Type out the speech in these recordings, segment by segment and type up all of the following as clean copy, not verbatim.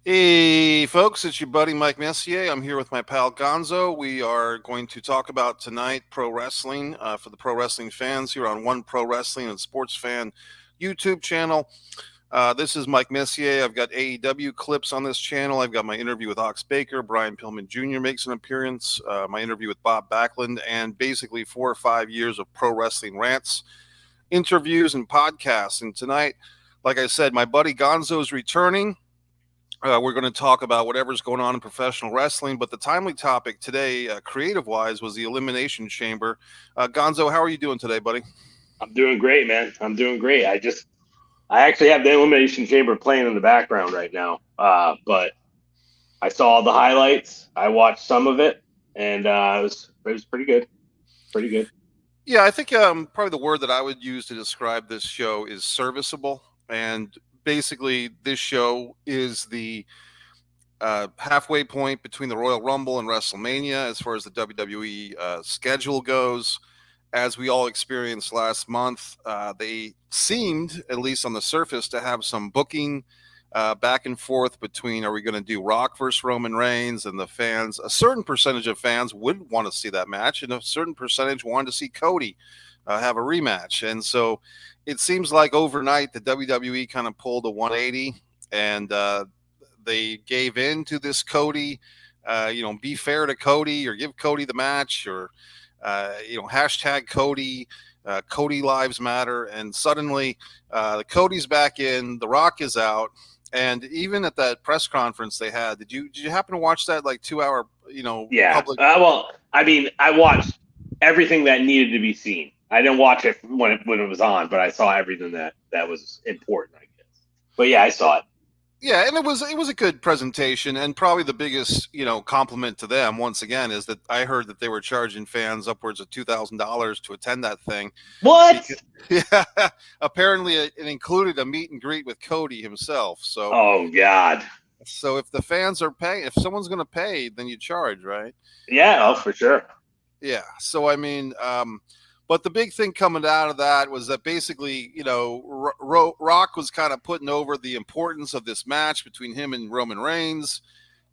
Hey, folks, it's your buddy Mike Messier. I'm here with my pal Gonzo. We are going to talk about tonight pro wrestling for the pro wrestling fans here on One Pro Wrestling and Sports Fan YouTube channel. This is Mike Messier. I've got AEW clips on this channel. I've got my interview with Ox Baker. Brian Pillman Jr. makes an appearance. My interview with Bob Backlund, and basically 4 or 5 years of pro wrestling rants, interviews, and podcasts. And tonight, like I said, my buddy Gonzo is returning. We're going to talk about whatever's going on in professional wrestling, but the timely topic today, creative-wise, was the Elimination Chamber. Gonzo, how are you doing today, buddy? I'm doing great, man. I'm doing great. I actually have the Elimination Chamber playing in the background right now. But I saw the highlights. I watched some of it, and it was pretty good. Pretty good. Yeah, I think probably the word that I would use to describe this show is serviceable. And basically, this show is the halfway point between the Royal Rumble and WrestleMania as far as the WWE schedule goes. As we all experienced last month, they seemed, at least on the surface, to have some booking back and forth between, are we going to do Rock versus Roman Reigns? And the fans, a certain percentage of fans would want to see that match, and a certain percentage wanted to see Cody have a rematch. And so it seems like overnight the WWE kind of pulled a 180, and they gave in to this Cody, be fair to Cody, or give Cody the match, or hashtag Cody, Cody Lives Matter. And suddenly the Cody's back in, The Rock is out. And even at that press conference they had, did you happen to watch that 2 hour, Yeah. public? I watched everything that needed to be seen. I didn't watch it when it was on, but I saw everything that was important, I guess. But yeah, I saw it. Yeah, and it was a good presentation, and probably the biggest compliment to them once again is that I heard that they were charging fans upwards of $2,000 to attend that thing. What? Yeah, apparently it included a meet and greet with Cody himself. So, oh God. So if the fans are paying, if someone's going to pay, then you charge, right? Yeah, for sure. Yeah. So I mean, but the big thing coming out of that was that basically, Rock was kind of putting over the importance of this match between him and Roman Reigns.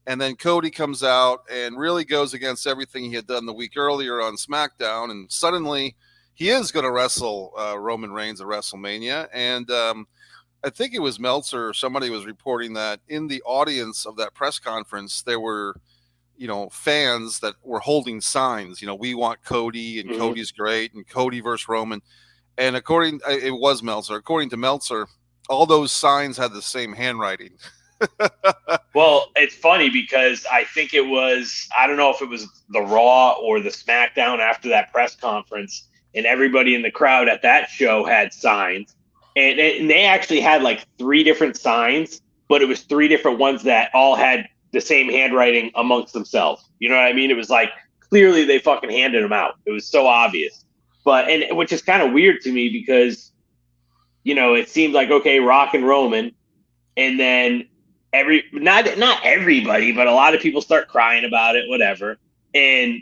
And then Cody comes out and really goes against everything he had done the week earlier on SmackDown. And suddenly he is going to wrestle Roman Reigns at WrestleMania. And I think it was Meltzer or somebody was reporting that in the audience of that press conference, there were fans that were holding signs, we want Cody, and Cody's great, and Cody versus Roman. And it was Meltzer. According to Meltzer, all those signs had the same handwriting. Well, it's funny because I think I don't know if it was the Raw or the SmackDown after that press conference, and everybody in the crowd at that show had signs. And they actually had like 3 different signs, but it was 3 different ones that all had the same handwriting amongst themselves. You know what I mean? It was like clearly they fucking handed them out. It was so obvious. And which is kind of weird to me because, it seemed like, okay, Rock and Roman, and then not everybody, but a lot of people start crying about it, whatever. And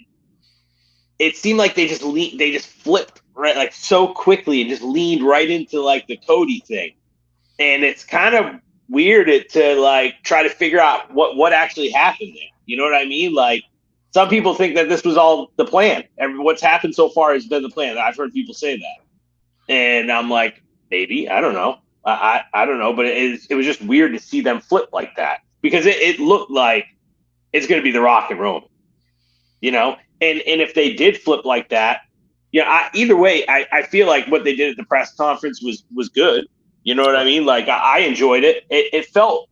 it seemed like they just flipped right, like so quickly, and just leaned right into like the Cody thing. And it's kind of weird to like try to figure out what actually happened there. You know what I mean? Like, some people think that this was all the plan. What's happened so far has been the plan. I've heard people say that, and I'm like, maybe, I don't know. I don't know, but it was just weird to see them flip like that, because it looked like it's going to be The Rock and Roman, and if they did flip like that, either way, I feel like what they did at the press conference was good. You know what I mean? Like, I enjoyed it. It felt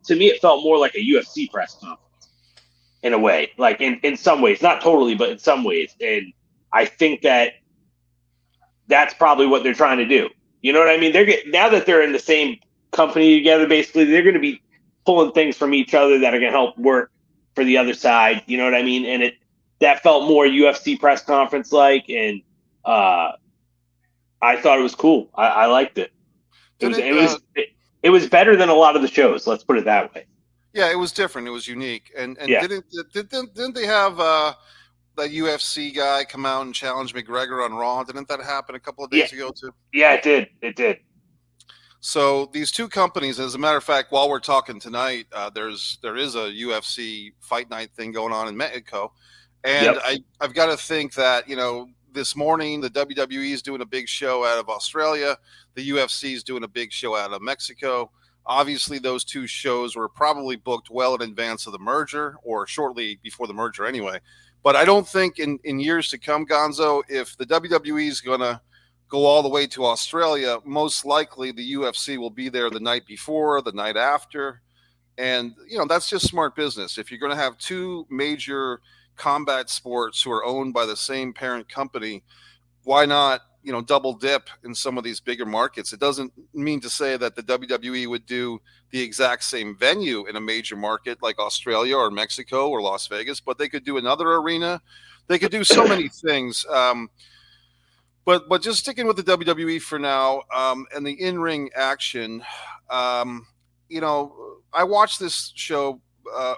more like a UFC press conference in a way, like in some ways, not totally, but in some ways. And I think that's probably what they're trying to do. You know what I mean? Now that they're in the same company together, basically, they're going to be pulling things from each other that are going to help work for the other side. You know what I mean? And that felt more UFC press conference like, and I thought it was cool. I liked it. It was better than a lot of the shows. Let's put it that way. Yeah, it was different. It was unique. And yeah. Didn't they have that UFC guy come out and challenge McGregor on Raw? Didn't that happen a couple of days ago too? Yeah, it did. It did. So these two companies, as a matter of fact, while we're talking tonight, there is a UFC fight night thing going on in Mexico, and Yep. I've got to think that this morning the WWE is doing a big show out of Australia, the UFC is doing a big show out of Mexico. Obviously, those two shows were probably booked well in advance of the merger or shortly before the merger, anyway. But I don't think in years to come, Gonzo, if the WWE is going to go all the way to Australia, most likely the UFC will be there the night before, the night after. And, that's just smart business. If you're going to have two major combat sports who are owned by the same parent company, why not, double dip in some of these bigger markets? It doesn't mean to say that the WWE would do the exact same venue in a major market like Australia or Mexico or Las Vegas, but they could do another arena. They could do so many things. But just sticking with the WWE for now, and the in-ring action, I watched this show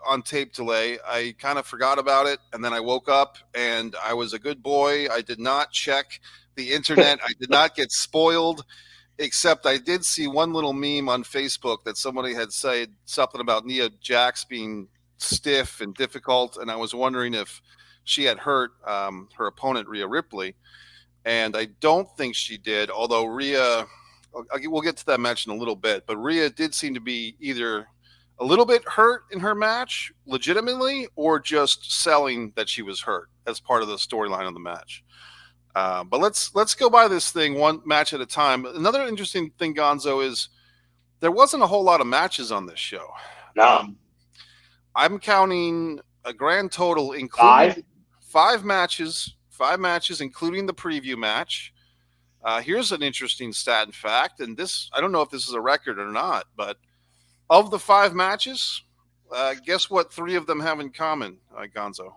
on tape delay. I kind of forgot about it, and then I woke up and I was a good boy. I did not check the internet. I did not get spoiled, except I did see one little meme on Facebook that somebody had said something about Nia Jax being stiff and difficult, and I was wondering if she had hurt her opponent Rhea Ripley. And I don't think she did, although Rhea, we'll get to that match in a little bit, but Rhea did seem to be either a little bit hurt in her match, legitimately, or just selling that she was hurt as part of the storyline of the match. But let's go by this thing one match at a time. Another interesting thing, Gonzo, is there wasn't a whole lot of matches on this show. No. I'm counting a grand total, including five matches, including the preview match. Here's an interesting stat and fact, and this, I don't know if this is a record or not, but of the five matches, guess what three of them have in common, Gonzo?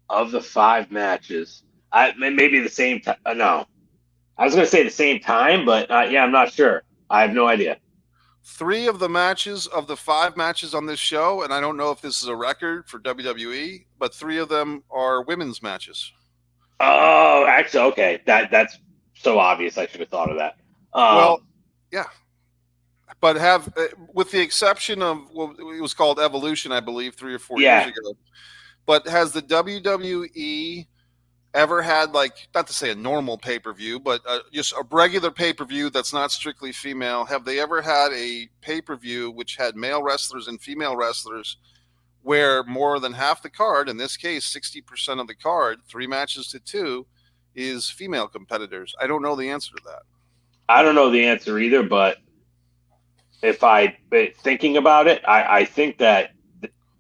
Of the five matches, maybe the same time. No, I was going to say the same time, but yeah, I'm not sure. I have no idea. Three of the matches of the five matches on this show, and I don't know if this is a record for WWE, but three of them are women's matches. Oh, actually, okay. That's so obvious. I should have thought of that. Well, yeah. But with the exception of, well, it was called Evolution, I believe, 3 or 4 years ago. But has the WWE ever had, like, not to say a normal pay-per-view, but just a regular pay-per-view that's not strictly female? Have they ever had a pay-per-view which had male wrestlers and female wrestlers where more than half the card, in this case 60% of the card, 3 matches to 2, is female competitors? I don't know the answer to that. I don't know the answer either, but if thinking about it, I think that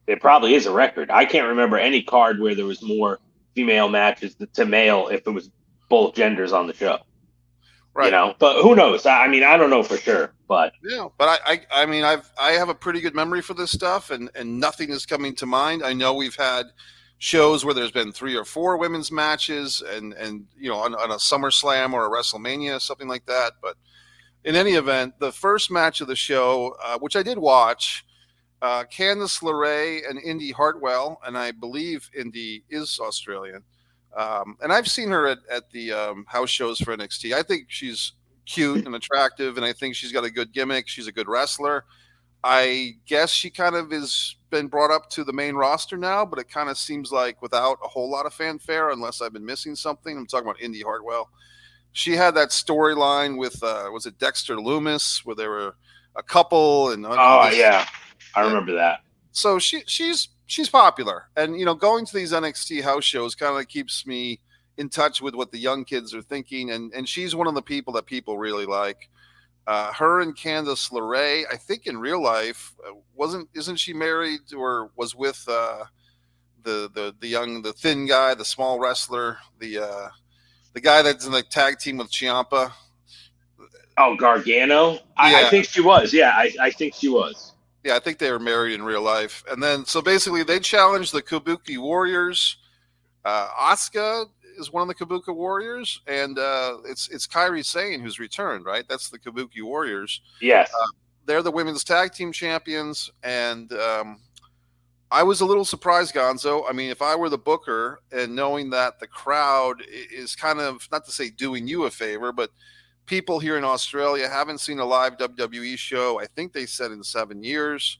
it probably is a record. I can't remember any card where there was more female matches to male if it was both genders on the show. Right. But who knows? I mean, I don't know for sure, but yeah. But I mean, I have a pretty good memory for this stuff, and nothing is coming to mind. I know we've had shows where there's been 3 or 4 women's matches, and on a SummerSlam or a WrestleMania, something like that. But in any event, the first match of the show, which I did watch, Candice LeRae and Indy Hartwell, and I believe Indy is Australian. And I've seen her at the house shows for NXT. I think she's cute and attractive, and I think she's got a good gimmick. She's a good wrestler. I guess she kind of has been brought up to the main roster now, but it kind of seems like without a whole lot of fanfare, unless I've been missing something. I'm talking about Indy Hartwell. She had that storyline with, was it Dexter Lumis, where they were a couple? And yeah, I remember that. So she's popular, and going to these NXT house shows kind of keeps me in touch with what the young kids are thinking, and she's one of the people that people really like. Her and Candice LeRae, I think in real life, isn't she married or was with the thin guy, the small wrestler, the guy that's in the tag team with Ciampa? Oh, Gargano? Yeah. I think she was. Yeah, I think she was. Yeah, I think they were married in real life. And then, so basically, they challenged the Kabuki Warriors. Asuka is one of the Kabuki Warriors, and it's Kairi Sane who's returned, right? That's the Kabuki Warriors. Yes. They're the women's tag team champions, and I was a little surprised, Gonzo. I mean, if I were the booker and knowing that the crowd is kind of, not to say doing you a favor, but people here in Australia haven't seen a live WWE show. I think they said in 7 years.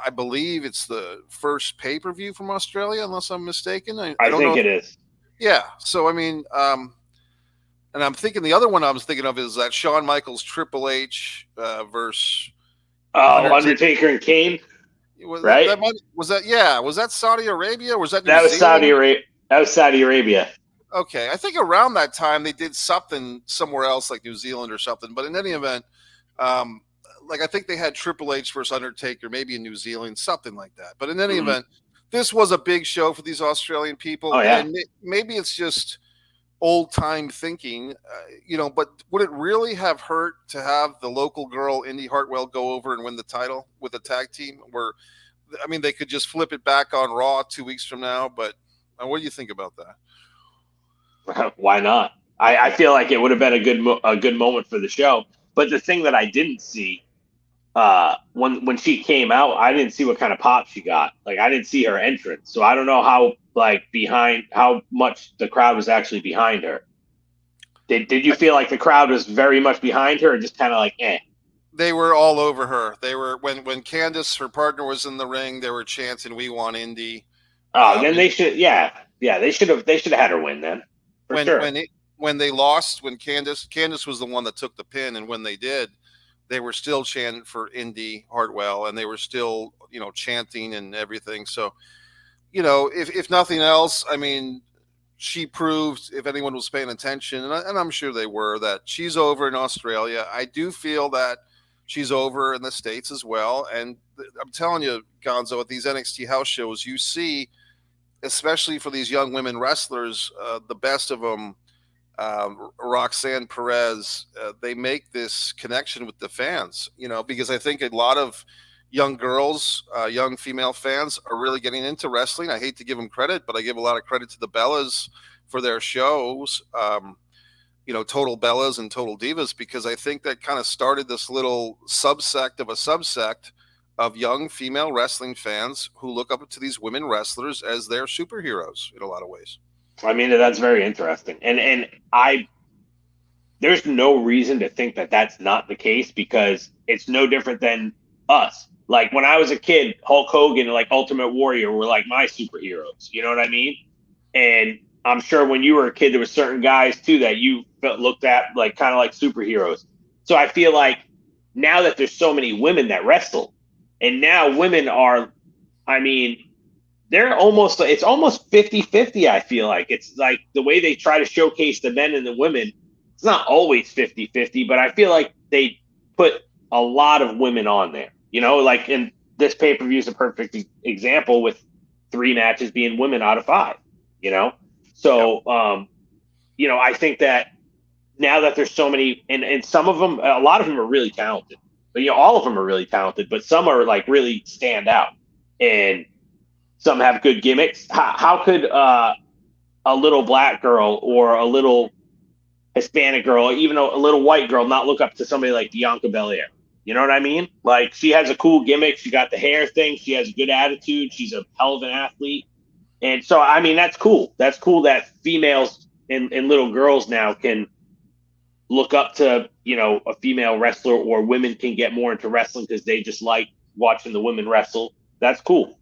I believe it's the first pay per view from Australia, unless I'm mistaken. I I don't know. think it is. Yeah. So I mean, and I'm thinking the other one I was thinking of is that Shawn Michaels Triple H versus Oh, Undertaker. Undertaker and Kane, Was right? that yeah? Was that Saudi Arabia? Or was that New That was Saudi Zealand? Arabia. That was Saudi Arabia. Okay, I think around that time they did something somewhere else, like New Zealand or something. But in any event, um, like I think they had Triple H versus Undertaker, maybe in New Zealand, something like that. But in any Mm-hmm. event, this was a big show for these Australian people, Oh yeah. and maybe it's just old time thinking, But would it really have hurt to have the local girl Indy Hartwell go over and win the title with a tag team? Where, I mean, they could just flip it back on Raw 2 weeks from now. But what do you think about that? Why not? I feel like it would have been a good moment for the show. But the thing that I didn't see when she came out, I didn't see what kind of pop she got. Like I didn't see her entrance, so I don't know how much the crowd was actually behind her. Did you feel like the crowd was very much behind her, or just kind of like eh? They were all over her. They were when Candice, her partner, was in the ring. They were chanting, "We want Indy." Oh, then they should, they should have had her win then for when sure. when it, when they lost, when Candice was the one that took the pin, and when they did, they were still chanting for Indy Hartwell, and they were still chanting and everything. So if nothing else, I mean, she proved, if anyone was paying attention, and I'm sure they were, that she's over in Australia. I do feel that she's over in the States as well. And I'm telling you, Gonzo, at these NXT house shows, you see, especially for these young women wrestlers, the best of them, Roxanne Perez, they make this connection with the fans, because I think a lot of young girls, young female fans are really getting into wrestling. I hate to give them credit, but I give a lot of credit to the Bellas for their shows, Total Bellas and Total Divas, because I think that kind of started this little subsect of a subsect of young female wrestling fans who look up to these women wrestlers as their superheroes in a lot of ways. I mean, that's very interesting, and there's no reason to think that that's not the case because it's no different than us. Like when I was a kid, Hulk Hogan and like Ultimate Warrior were like my superheroes. You know what I mean? And I'm sure when you were a kid, there were certain guys too that you looked at like kind of like superheroes. So I feel like now that there's so many women that wrestle, and now women are, I mean, it's almost 50-50. I feel like it's like the way they try to showcase the men and the women. It's not always 50-50, but I feel like they put a lot of women on there, like in this pay-per-view is a perfect example with 3 matches being women out of 5, So, I think that now that there's so many, and some of them, a lot of them are really talented, but all of them are really talented, but some are like really stand out and some have good gimmicks. How could a little black girl or a little Hispanic girl, or even a little white girl, not look up to somebody like Bianca Belair? You know what I mean? Like she has a cool gimmick. She got the hair thing. She has a good attitude. She's a hell of an athlete. And so, I mean, that's cool. That's cool that females and little girls now can look up to, a female wrestler, or women can get more into wrestling because they just like watching the women wrestle. That's cool.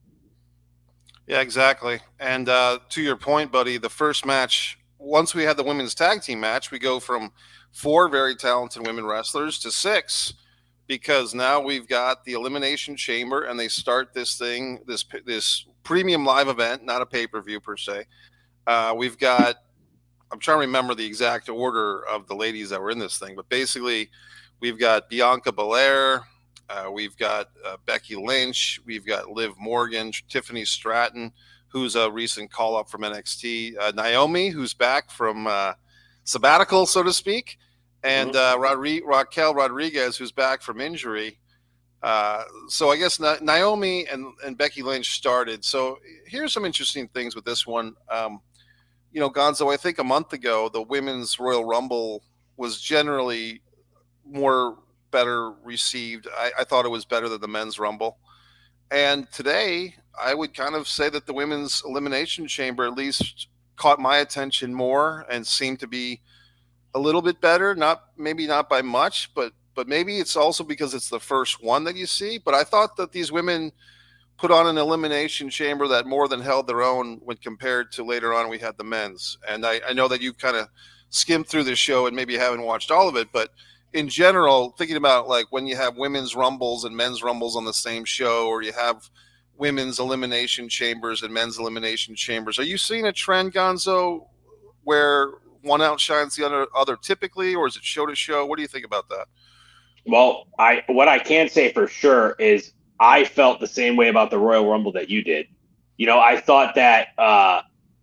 Yeah, exactly. And to your point, buddy, the first match, once we had the women's tag team match, we go from 4 very talented women wrestlers to 6, because now we've got the Elimination Chamber, and they start this thing, this premium live event, not a pay-per-view per se. We've got, I'm trying to remember the exact order of the ladies that were in this thing, but basically we've got Bianca Belair, we've got Becky Lynch, we've got Liv Morgan, Tiffany Stratton, who's a recent call-up from NXT, Naomi, who's back from sabbatical, so to speak, and Raquel Rodriguez, who's back from injury. So I guess Naomi and Becky Lynch started. So here's some interesting things with this one. Gonzo, I think a month ago, the Women's Royal Rumble was generally better received. I thought it was better than the Men's Rumble. And today, I would kind of say that the Women's Elimination Chamber at least caught my attention more and seemed to be a little bit better. Maybe not by much, but maybe it's also because it's the first one that you see. But I thought that these women put on an elimination chamber that more than held their own when compared to later on we had the men's. And I know that you've kind of skimmed through this show and maybe you haven't watched all of it, but in general, thinking about like when you have women's rumbles and men's rumbles on the same show, or you have women's elimination chambers and men's elimination chambers, are you seeing a trend, Gonzo, where one outshines the other typically, or is it show to show? What do you think about that? Well, what I can say for sure is I felt the same way about the Royal Rumble that you did. I thought that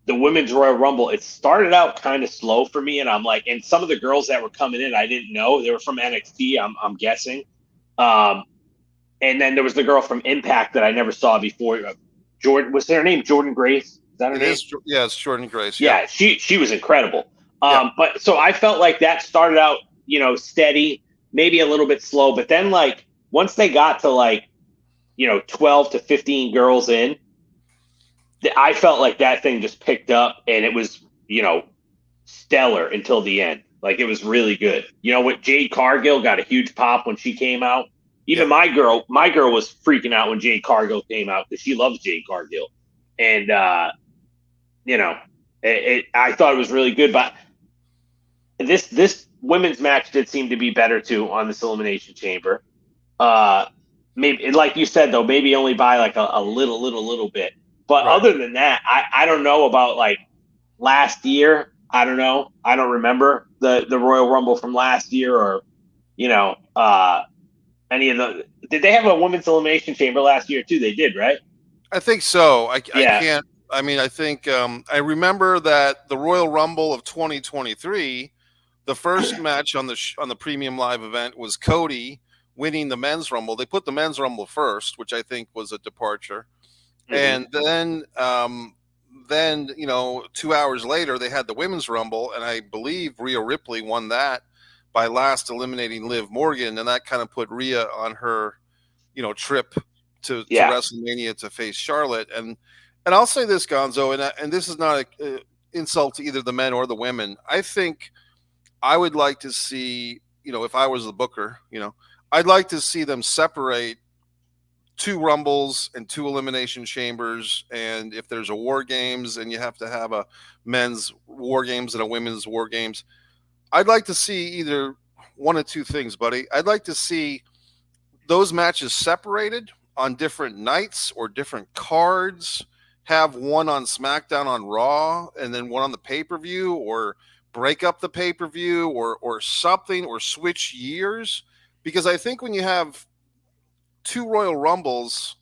the women's Royal Rumble, it started out kind of slow for me, and I'm like, and some of the girls that were coming in, I didn't know they were from NXT. I'm guessing, and then there was the girl from Impact that I never saw before. Jordan, was her name Jordan Grace? Is that her name? Yeah, it's Jordan Grace. Yeah, she was incredible. Yeah. But so I felt like that started out, steady, maybe a little bit slow, but then like once they got to like 12 to 15 girls in, I felt like that thing just picked up, and it was stellar until the end. Like it was really good. What Jade Cargill got a huge pop when she came out. Even my girl was freaking out when Jade Cargill came out because she loves Jade Cargill, and I thought it was really good. But this women's match did seem to be better too on this Elimination Chamber. Maybe, like you said though, maybe only by like a little bit. But right. Other than that, I don't know about like last year. I don't know. I don't remember the Royal Rumble from last year, or any of the. Did they have a women's elimination chamber last year too? They did, right? I think so. I can't. I mean, I think I remember that the Royal Rumble of 2023, the first match on the Premium Live event was Cody winning the men's Rumble. They put the men's Rumble first, which I think was a departure. Mm-hmm. And then 2 hours later they had the women's Rumble, and I believe Rhea Ripley won that by last eliminating Liv Morgan, and that kind of put Rhea on her trip to WrestleMania to face Charlotte. And I'll say this, Gonzo, and this is not an insult to either the men or the women. I think I would like to see, if I was the booker, I'd like to see them separate 2 Rumbles and 2 Elimination Chambers. And if there's a War Games and you have to have a men's War Games and a women's War Games, I'd like to see either one of 2 things, buddy. I'd like to see those matches separated on different nights or different cards, have one on SmackDown on Raw and then one on the pay-per-view, or break up the pay-per-view or something, or switch years. Because I think when you have 2 Royal Rumbles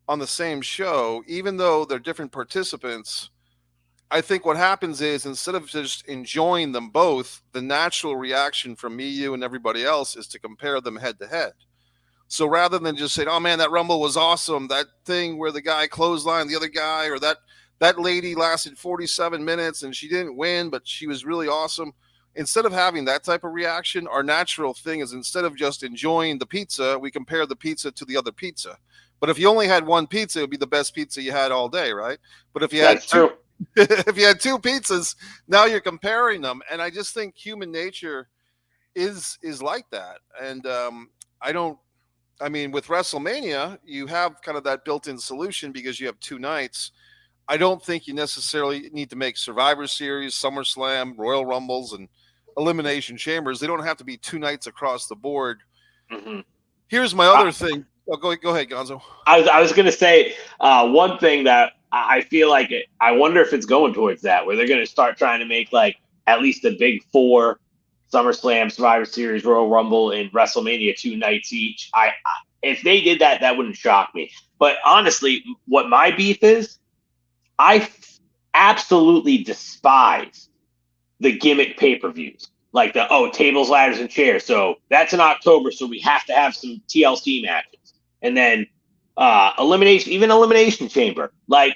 on the same show, even though they're different participants, I think what happens is instead of just enjoying them both, the natural reaction from me, you, and everybody else is to compare them head to head. So rather than just saying, oh man, that Rumble was awesome, that thing where the guy clotheslined the other guy, or that lady lasted 47 minutes and she didn't win, but she was really awesome. Instead of having that type of reaction, our natural thing is, instead of just enjoying the pizza, we compare the pizza to the other pizza. But if you only had one pizza, it would be the best pizza you had all day, right? But if you had if you had 2 pizzas, now you're comparing them. And I just think human nature is like that. And with WrestleMania, you have kind of that built-in solution because you have 2 nights. I don't think you necessarily need to make Survivor Series, SummerSlam, Royal Rumbles, and Elimination Chambers. They don't have to be 2 nights across the board. Mm-hmm. Here's my other thing. Oh, go ahead, Gonzo. I was going to say one thing that I feel like I wonder if it's going towards that, where they're going to start trying to make like at least the big 4, SummerSlam, Survivor Series, Royal Rumble, and WrestleMania 2 nights each. If they did that, that wouldn't shock me. But honestly, what my beef is, I absolutely despise the gimmick pay-per-views. Like tables, ladders, and chairs. So that's in October, so we have to have some TLC matches. And then Elimination Chamber. Like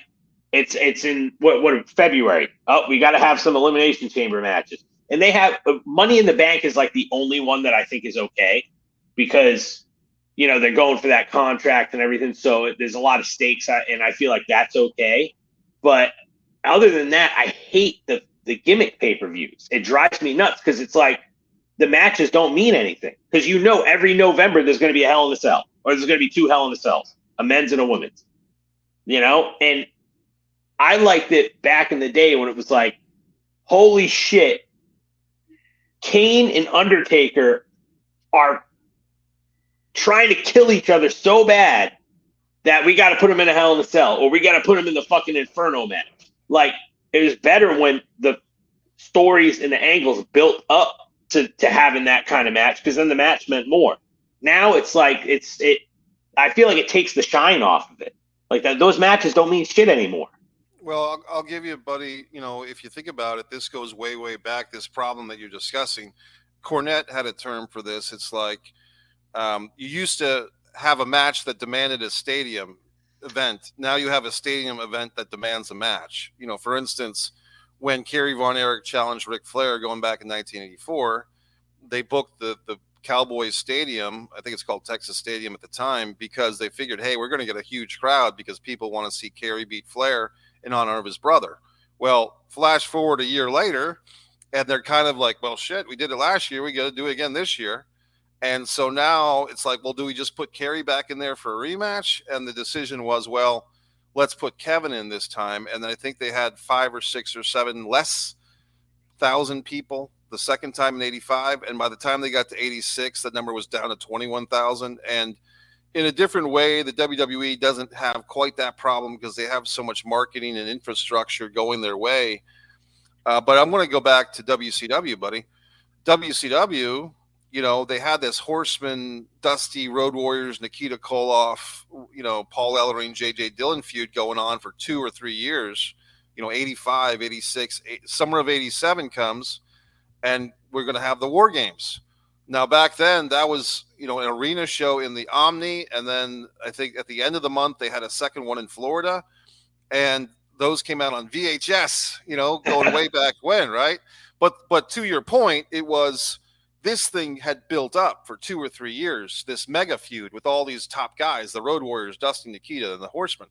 it's in what February. Oh, we got to have some Elimination Chamber matches. And they have Money in the Bank is like the only one that I think is okay, because they're going for that contract and everything. So there's a lot of stakes, and I feel like that's okay. But other than that, I hate the gimmick pay-per-views. It drives me nuts because it's like the matches don't mean anything. Because every November there's going to be a Hell in a Cell, or there's going to be 2 Hell in a Cells, a men's and a women's. And I liked it back in the day when it was like, holy shit, Kane and Undertaker are trying to kill each other so bad that we got to put them in a Hell in a Cell, or we got to put them in the fucking Inferno match. Like, it was better when the stories and the angles built up to having that kind of match, because then the match meant more. Now it's like I feel like it takes the shine off of it. Like those matches don't mean shit anymore. Well, I'll give you, buddy, if you think about it, this goes way, way back, this problem that you're discussing. Cornette had a term for this. It's like you used to have a match that demanded a stadium event. Now you have a stadium event that demands a match. For instance, when Kerry Von Erich challenged Ric Flair going back in 1984, they booked the Cowboys Stadium, I think it's called Texas Stadium at the time, because they figured, hey, we're going to get a huge crowd because people want to see Kerry beat Flair in honor of his brother. Well, flash forward a year later, and they're kind of like, well, shit, we did it last year. We got to do it again this year. And so now it's like, well, do we just put Kerry back in there for a rematch? And the decision was, well, let's put Kevin in this time. And I think they had 5 or 6 or 7 less thousand people the second time in 85. And by the time they got to 86, that number was down to 21,000. And in a different way, the WWE doesn't have quite that problem because they have so much marketing and infrastructure going their way. But I'm going to go back to WCW, buddy. WCW, they had this Horseman, Dusty, Road Warriors, Nikita Koloff, Paul Ellering, J.J. Dillon feud going on for 2 or 3 years. 85, 86, summer of 87 comes, and we're going to have the War Games. Now, back then, that was, an arena show in the Omni, and then I think at the end of the month, they had a second one in Florida, and those came out on VHS, going way back when, right? But to your point, it was this thing had built up for 2 or 3 years, this mega feud with all these top guys, the Road Warriors, Dusty, Nikita, and the Horsemen.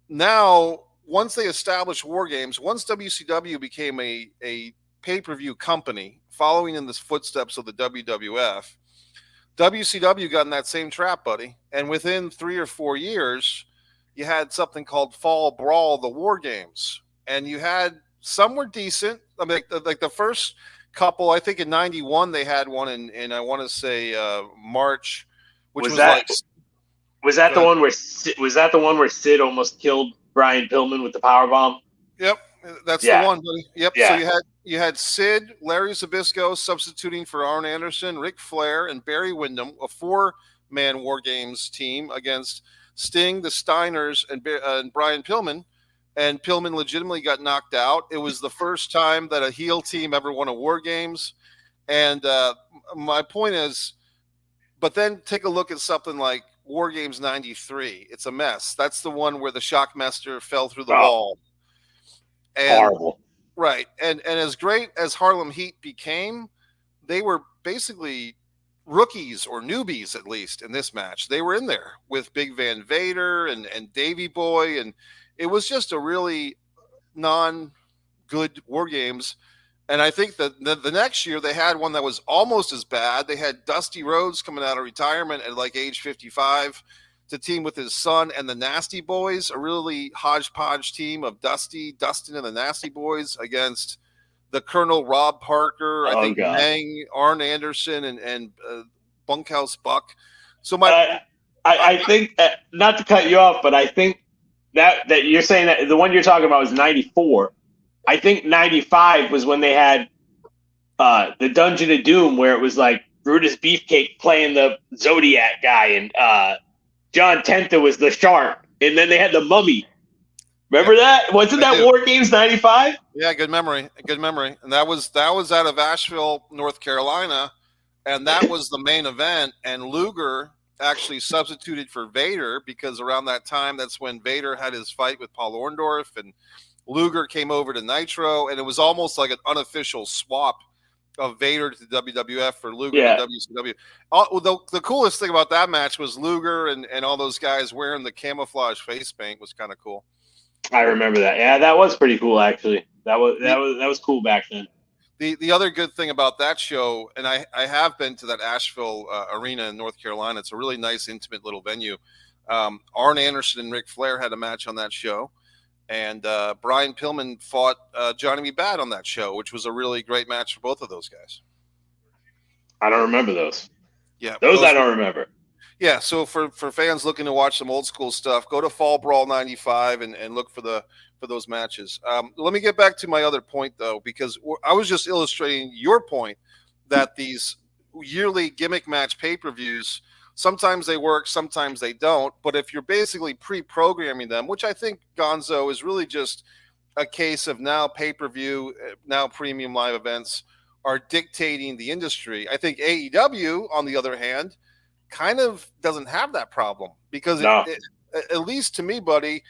Now, once they established War Games, once WCW became a pay-per-view company following in the footsteps of the WWF, WCW got in that same trap, buddy. And within 3 or 4 years, you had something called Fall Brawl, the War Games. And you had, some were decent. I mean, like the first couple, I think in 91, they had one in I want to say March, which was like. Was that the one where Sid almost killed Brian Pillman with the powerbomb? Yep. That's the one, buddy. Yep. Yeah. So you had Sid, Larry Zbyszko substituting for Arn Anderson, Ric Flair, and Barry Windham, a 4-man War Games team against Sting, the Steiners, and Brian Pillman. And Pillman legitimately got knocked out. It was the first time that a heel team ever won a War Games. And my point is, but then take a look at something like War Games 93. It's a mess. That's the one where the Shockmaster fell through the wall. And, horrible. Right. And as great as Harlem Heat became, they were basically rookies or newbies, at least in this match. They were in there with Big Van Vader and Davey Boy. And it was just a really non-good War Games. And I think that the next year they had one that was almost as bad. They had Dusty Rhodes coming out of retirement at like age 55 to team with his son and the Nasty Boys, a really hodgepodge team of Dusty, Dustin, and the Nasty Boys against the Colonel Rob Parker, I think Meng, Arn Anderson, and Bunkhouse Buck. So I think, not to cut you off, but I think that you're saying that the one you're talking about was 94. I think 95 was when they had the Dungeon of Doom, where it was like Brutus Beefcake playing the Zodiac guy, and John Tenta was the Shark, and then they had the Mummy. Remember that? Wasn't that War Games 95? Yeah, good memory. And that was out of Asheville, North Carolina, and that was the main event. And Luger actually substituted for Vader because around that time, that's when Vader had his fight with Paul Orndorff, and Luger came over to Nitro, and it was almost like an unofficial swap of Vader to WWF for Luger to WCW. The coolest thing about that match was Luger and all those guys wearing the camouflage face paint was kind of cool. I remember that. Yeah, that was pretty cool, actually. That was cool back then. The other good thing about that show, and I have been to that Asheville arena in North Carolina. It's a really nice, intimate little venue. Arn Anderson and Ric Flair had a match on that show, and Brian Pillman fought Johnny B. Bad on that show, which was a really great match for both of those guys. I don't remember those. Yeah, those I don't remember. Yeah, so for fans looking to watch some old school stuff, go to Fall Brawl 95 and look for those matches. Let me get back to my other point, though, because I was just illustrating your point that these yearly gimmick match pay-per-views, sometimes they work, sometimes they don't. But if you're basically pre-programming them, which I think Gonzo is really just a case of now pay-per-view, now premium live events are dictating the industry. I think AEW, on the other hand, kind of doesn't have that problem because at least to me, buddy,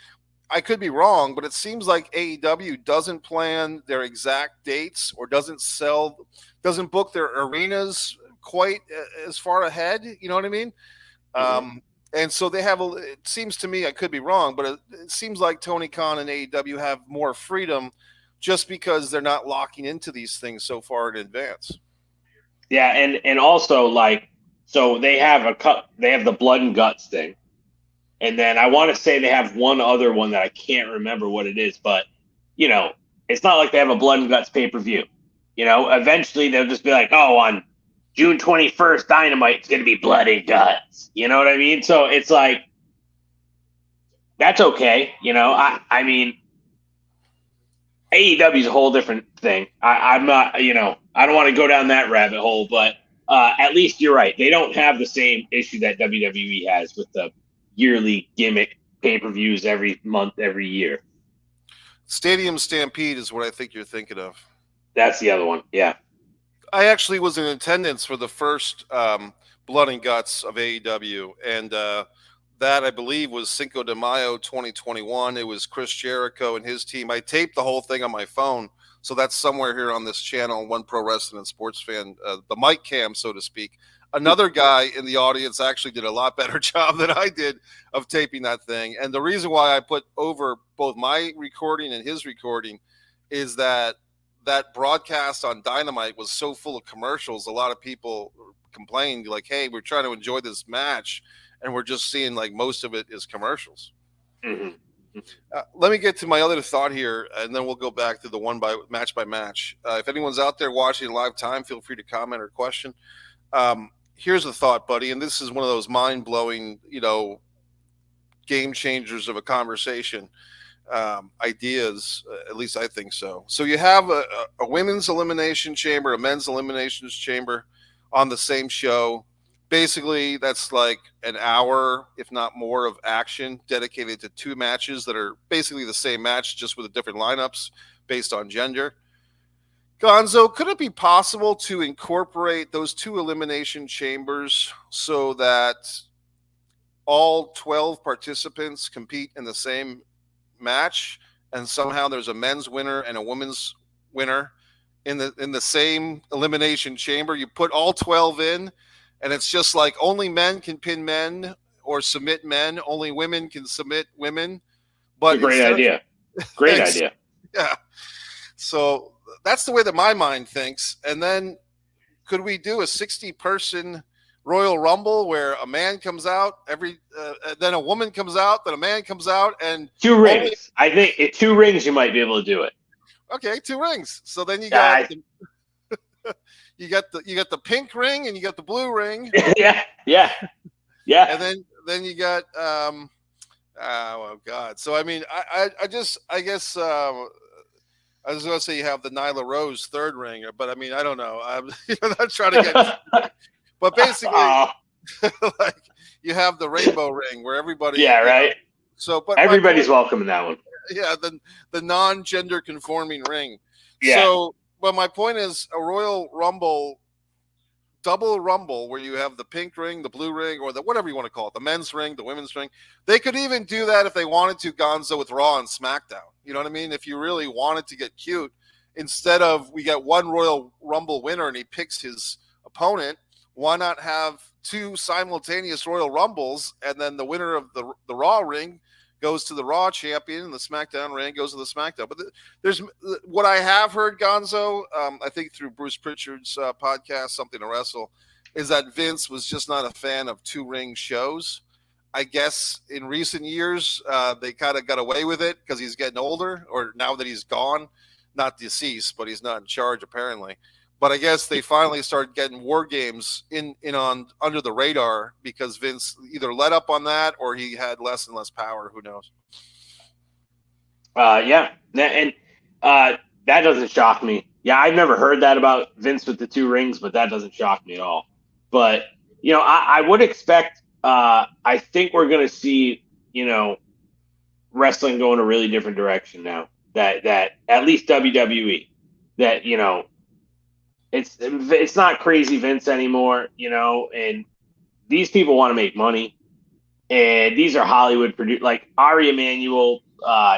I could be wrong, but it seems like AEW doesn't plan their exact dates or doesn't book their arenas quite as far ahead. You know what I mean? Mm-hmm. And so they have it seems to me, I could be wrong, but it seems like Tony Khan and AEW have more freedom just because they're not locking into these things so far in advance. Yeah. And also so they have the blood and guts thing. And then I want to say they have one other one that I can't remember what it is, but it's not like they have a blood and guts pay-per-view. Eventually they'll just be like, oh, on June 21st, Dynamite's going to be blood and guts. You know what I mean? So it's like, that's okay. I mean, AEW is a whole different thing. I'm not, I don't want to go down that rabbit hole, but at least you're right. They don't have the same issue that WWE has with the yearly gimmick pay-per-views every month, every year. Stadium Stampede is what I think you're thinking of. That's the other one. Yeah. I actually was in attendance for the first Blood and Guts of AEW, and that I believe was Cinco de Mayo 2021. It was Chris Jericho and his team. I taped the whole thing on my phone, so that's somewhere here on this channel, One Pro Wrestling and Sports Fan, the mic cam, so to speak. Another guy in the audience actually did a lot better job than I did of taping that thing. And the reason why I put over both my recording and his recording is that broadcast on Dynamite was so full of commercials. A lot of people complained like, hey, we're trying to enjoy this match and we're just seeing like most of it is commercials. Mm-hmm. Let me get to my other thought here, and then we'll go back to the one by match. If anyone's out there watching live time, feel free to comment or question. Here's a thought, buddy, and this is one of those mind-blowing, game changers of a conversation. Ideas, at least I think so. So you have a women's elimination chamber, a men's eliminations chamber on the same show. Basically, that's like an hour, if not more, of action dedicated to two matches that are basically the same match, just with different lineups based on gender. Gonzo, could it be possible to incorporate those two elimination chambers so that all 12 participants compete in the same match, and somehow there's a men's winner and a women's winner in the same elimination chamber? You put all 12 in, and it's just like only men can pin men or submit men, only women can submit women. But great idea. Great idea. Yeah. So that's the way that my mind thinks. And then could we do a 60-person Royal Rumble where a man comes out then a woman comes out, then a man comes out, and two rings? I think at 2 rings you might be able to do it. Okay, 2 rings. So then you got you got the pink ring and you got the blue ring. Yeah. And then you got oh God. So I mean, I guess I was going to say you have the Nyla Rose third ring, but I mean, I don't know. I'm not trying to get, but basically, like you have the rainbow ring where everybody. Yeah, right. So, but everybody's welcome in that one. Yeah, the non-gender conforming ring. Yeah. So, but my point is a Royal Rumble, double Rumble, where you have the pink ring, the blue ring, or the whatever you want to call it, the men's ring, the women's ring. They could even do that if they wanted to, Gonzo, with Raw and SmackDown. You know what I mean? If you really wanted to get cute, instead of we get one Royal Rumble winner and he picks his opponent, why not have 2 simultaneous Royal Rumbles, and then the winner of the Raw ring goes to the Raw champion, and the SmackDown reign goes to the SmackDown. But there's what I have heard, Gonzo, I think through Bruce Pritchard's podcast, Something to Wrestle, is that Vince was just not a fan of two-ring shows. I guess in recent years, they kind of got away with it because he's getting older, or now that he's gone, not deceased, but he's not in charge apparently. But I guess they finally started getting war games in on under the radar because Vince either let up on that or he had less and less power. Who knows? Yeah, and that doesn't shock me. Yeah, I've never heard that about Vince with the two rings, but that doesn't shock me at all. But I would expect. I think we're going to see wrestling go in a really different direction now. That at least WWE. That it's not crazy Vince anymore. And these people want to make money, and these are Hollywood produced, like Ari Emanuel,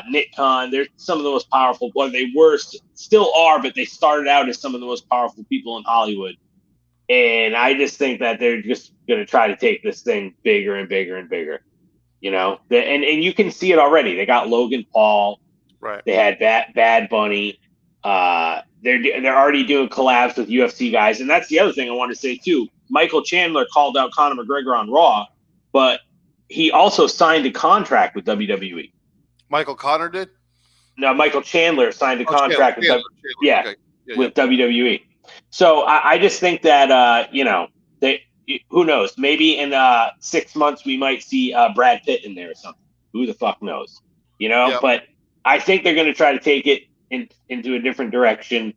Nick Khan. They're some of the most powerful. Well, they were still are, but they started out as some of the most powerful people in Hollywood. And I just think that they're just going to try to take this thing bigger and bigger and bigger. And you can see it already. They got Logan Paul. Right. They had Bad Bunny. They're already doing collabs with UFC guys, and that's the other thing I want to say too. Michael Chandler called out Conor McGregor on Raw, but he also signed a contract with WWE. Michael Connor did? No, Michael Chandler signed a contract Chandler. With WWE. So I just think that who knows? Maybe in 6 months we might see Brad Pitt in there or something. Who the fuck knows? But I think they're going to try to take it into a different direction,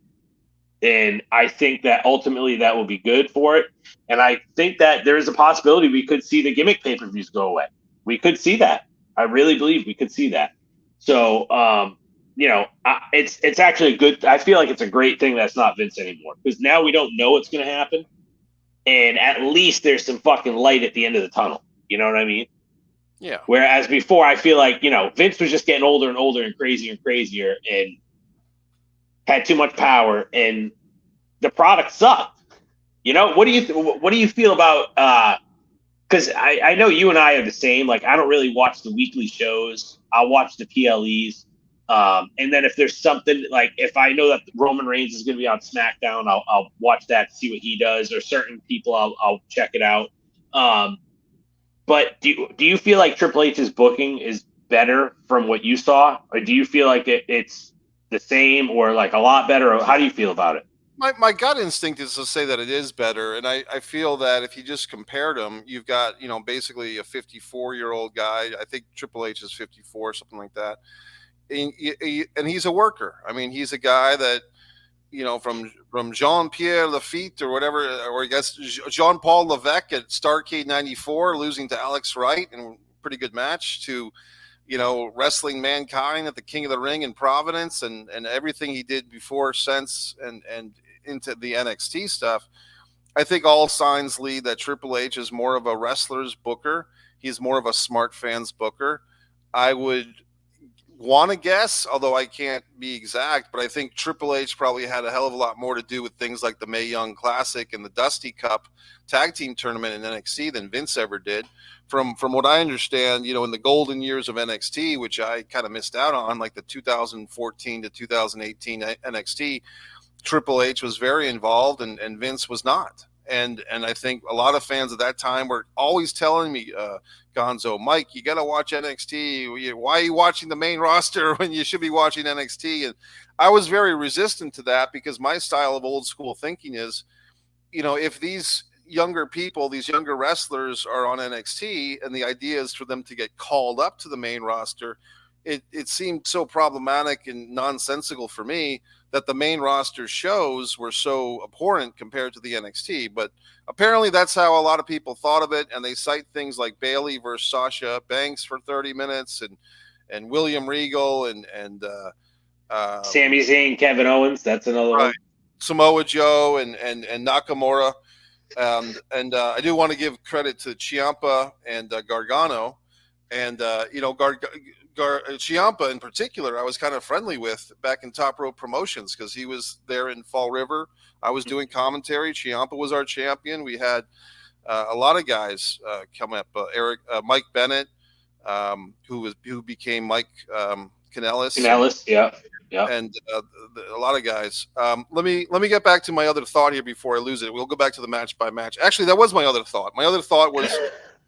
and I think that ultimately that will be good for it. And I think that there is a possibility we could see the gimmick pay-per-views go away. We could see that. I really believe we could see that. So, it's actually a good. I feel like it's a great thing that's not Vince anymore, because now we don't know what's going to happen, and at least there's some fucking light at the end of the tunnel. You know what I mean? Yeah. Whereas before, I feel like Vince was just getting older and older and crazier and crazier, and had too much power, and the product sucked. What do you feel about? Because I know you and I are the same. Like, I don't really watch the weekly shows. I'll watch the PLEs. And then if there's something, like if I know that Roman Reigns is going to be on SmackDown, I'll watch that to see what he does, or certain people I'll check it out. But do you feel like Triple H's booking is better from what you saw, or do you feel like it's the same, or like a lot better? Or how do you feel about it? My gut instinct is to say that it is better, and I feel that if you just compared them, you've got basically a 54-year-old guy. I think Triple H is 54, something like that, and he's a worker. I mean, he's a guy that from Jean-Pierre Lafitte or whatever, or I guess Jean-Paul Levesque at Starrcade '94, losing to Alex Wright in a pretty good match, to wrestling Mankind at the King of the Ring in Providence, and everything he did before, since, and into the NXT stuff. I think all signs lead that Triple H is more of a wrestler's booker. He's more of a smart fans booker. I would want to guess, although I can't be exact, but I think Triple H probably had a hell of a lot more to do with things like the Mae Young Classic and the Dusty Cup tag team tournament in NXT than Vince ever did. From what I understand, in the golden years of NXT, which I kind of missed out on, like the 2014 to 2018 NXT, Triple H was very involved, and Vince was not. And I think a lot of fans at that time were always telling me, Gonzo, Mike, you got to watch NXT. Why are you watching the main roster when you should be watching NXT? And I was very resistant to that, because my style of old school thinking is, if these younger people, these younger wrestlers are on NXT, and the idea is for them to get called up to the main roster, it seemed so problematic and nonsensical for me that the main roster shows were so abhorrent compared to the NXT. But apparently that's how a lot of people thought of it, and they cite things like Bayley versus Sasha Banks for 30 minutes, and William Regal, and Sami Zayn, Kevin Owens, that's another one. Samoa Joe, and Nakamura. And I do want to give credit to Ciampa and Gargano, and Ciampa in particular, I was kind of friendly with back in Top Rope Promotions, because he was there in Fall River. I was doing commentary. Ciampa was our champion. We had a lot of guys come up. Mike Bennett, who became Mike Kanellis, Pinellas, yeah, yeah. and a lot of guys. Let me get back to my other thought here before I lose it. We'll go back to the match by match. Actually, that was my other thought. My other thought was,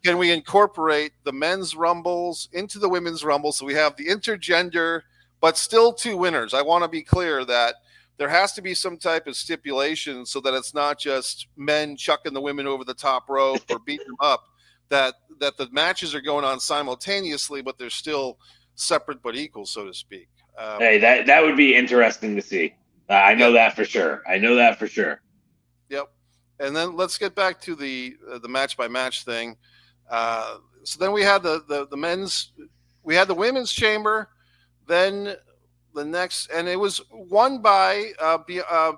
can we incorporate the men's rumbles into the women's rumble so we have the intergender, but still two winners? I want to be clear that there has to be some type of stipulation so that it's not just men chucking the women over the top rope or beating them up. That the matches are going on simultaneously, but they're still separate but equal, so to speak. Hey, that would be interesting to see. I know Yeah. that for sure. I know that for sure. Yep. And then let's get back to the match by match thing. So then we had the men's, we had the women's chamber, then the next, and it was won by